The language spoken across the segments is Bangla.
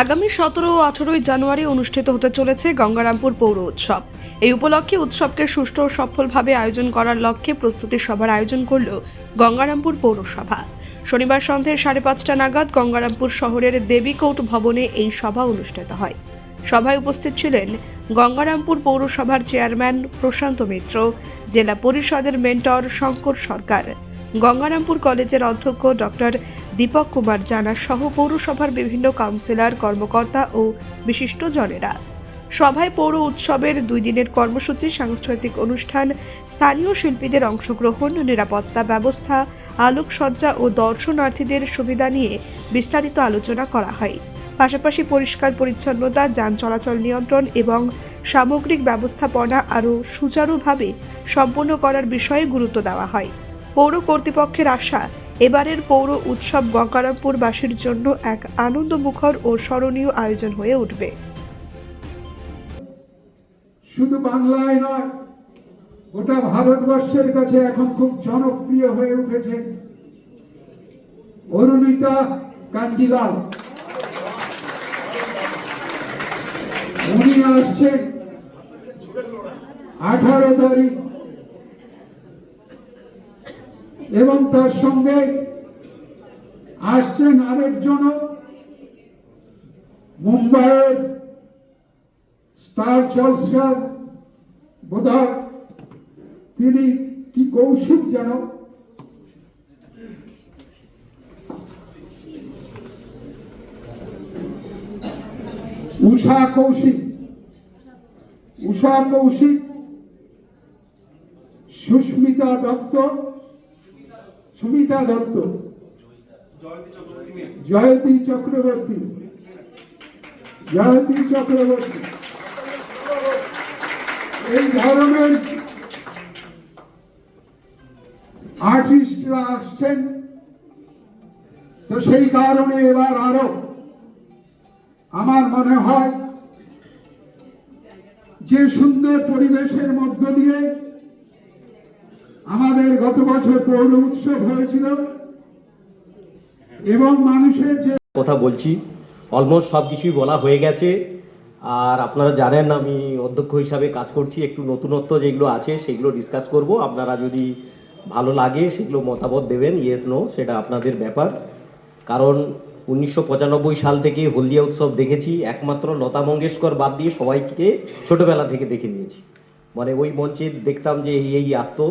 আগামী 17 ও 18 জানুয়ারি অনুষ্ঠিত হতে চলেছে গঙ্গারামপুর পৌর উৎসব। এই উপলক্ষে উৎসবকে সুষ্ঠু ও সফলভাবে আয়োজন করার লক্ষ্যে প্রস্তুতি সভার আয়োজন করল গঙ্গারামপুর পৌরসভা। শনিবার সন্ধ্যে 5:30 নাগাদ গঙ্গারামপুর শহরের দেবীকোট ভবনে এই সভা অনুষ্ঠিত হয়। সভায় উপস্থিত ছিলেন গঙ্গারামপুর পৌরসভার চেয়ারম্যান প্রশান্ত মিত্র, জেলা পরিষদের মেন্টর শঙ্কর সরকার, গঙ্গারামপুর কলেজের অধ্যক্ষ ডক্টর দীপক কুমার জানা সহ পৌরসভার বিভিন্ন কাউন্সিলর, কর্মকর্তা ও বিশিষ্টজনেরা। সভায় পৌর উৎসবের 2 দিনের কর্মসূচি, সাংস্কৃতিক অনুষ্ঠান, স্থানীয় শিল্পীদের অংশগ্রহণ, নিরাপত্তা ব্যবস্থা, আলোকসজ্জা ও দর্শনার্থীদের সুবিধা নিয়ে বিস্তারিত আলোচনা করা হয়। পাশাপাশি পরিষ্কার পরিচ্ছন্নতা, যান চলাচল নিয়ন্ত্রণ এবং সামগ্রিক ব্যবস্থাপনা আরও সুচারুভাবে সম্পন্ন করার বিষয়ে গুরুত্ব দেওয়া হয়। পৌর কর্তৃপক্ষের আশা, এবারের পৌর উৎসব গঙ্গারামপুরবাসীর জন্য এক আনন্দমুখর ও স্মরণীয় আয়োজন হয়ে উঠবে। শুধু বাংলায় নয়, গোটা ভারতবর্ষের কাছে এখন খুব জনপ্রিয় হয়ে উঠেছে অরুণিতা কাঞ্জিলাল। উনি আসছেন 18 তারিখ এবং তার সঙ্গে আসছেন আরেকজনও, মুম্বাইয়ের স্টার জলসার বোধহয় তিনি কি কৌশিক যেন, উষা কৌশিক, সুস্মিতা দত্ত, সুমিতা দত্ত, জয়তী চক্রবর্তী, এই ধরনের আর্টিস্টরা আসছেন। তো সেই কারণে এবার আরো আমার মনে হয় যে সুন্দর পরিবেশের মধ্য দিয়ে আমাদের গত বছর পৌর উৎসব হয়েছিল এবং মানুষের যে কথা বলছি, অলমোস্ট সব কিছুই বলা হয়ে গেছে। আর আপনারা জানেন আমি অধ্যক্ষ হিসাবে কাজ করছি, একটু নতুনত্ব যেগুলো আছে সেগুলো ডিসকাস করব। আপনারা যদি ভালো লাগে সেগুলো মতামত দেবেন, ইয়েস নো, সেটা আপনাদের ব্যাপার। কারণ 1995 সাল থেকে হলদিয়া উৎসব দেখেছি, একমাত্র লতা মঙ্গেশকর বাদ দিয়ে সবাইকে ছোটোবেলা থেকে দেখে নিয়েছি। মানে ওই মঞ্চে দেখতাম যে এই আসতো।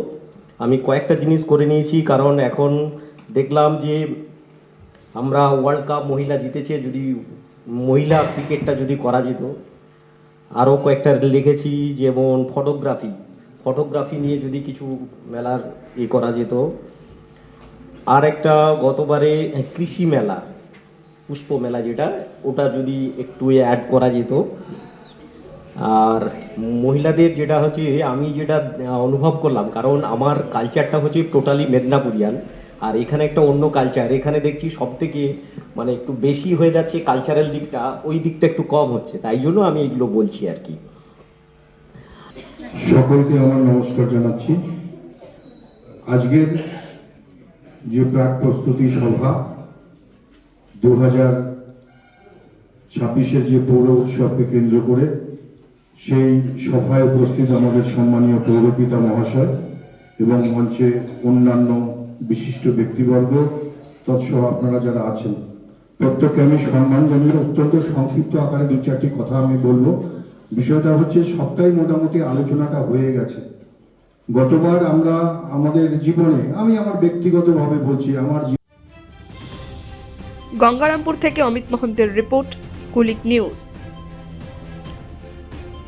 আমি কয়েকটা জিনিস করে নিয়েছি, কারণ এখন দেখলাম যে আমরা ওয়ার্ল্ড কাপ মহিলা জিতেছে, যদি মহিলা ক্রিকেটটা যদি করা যেত। আরও কয়েকটা লিখেছি, যেমন ফটোগ্রাফি নিয়ে যদি কিছু মেলার করা যেত। আর একটা গতবারে কৃষি মেলা, পুষ্প মেলা যেটা, ওটা যদি একটু অ্যাড করা যেত। আর মহিলাদের যেটা হচ্ছে, আমি যেটা অনুভব করলাম, কারণ আমার কালচারটা হচ্ছে টোটালি মেদিনীপুরিয়ান, আর এখানে একটা অন্য কালচার। এখানে দেখছি সব থেকে মানে একটু বেশি হয়ে যাচ্ছে কালচারাল দিকটা, ওই দিকটা একটু কম হচ্ছে, তাই জন্য আমি এগুলো বলছি আর কি। সকলকে আমার নমস্কার জানাচ্ছি। আজকের যে প্রাক প্রস্তুতি সভা 2026-এর যে পৌর উৎসবকে কেন্দ্র করে, সেই সভায় উপস্থিত আমাদের সম্মানীয় পৌরপিতা মহাশয় এবং মঞ্চে অন্যান্য বিশিষ্ট ব্যক্তিবর্গ তৎসহ আপনারা যারা আছেন, প্রত্যেককে আমি সম্মান জানিয়ে অত্যন্ত সংক্ষিপ্ত আকারে 2-4টি কথা আমি বলবো। বিষয়টা হচ্ছে, সবটাই মোটামুটি আলোচনাটা হয়ে গেছে। গতবার আমরা আমাদের জীবনে, আমি আমার ব্যক্তিগতভাবে বলছি, আমার গঙ্গারামপুর থেকে অমিত মহন্তের রিপোর্ট, কুলিক নিউজ।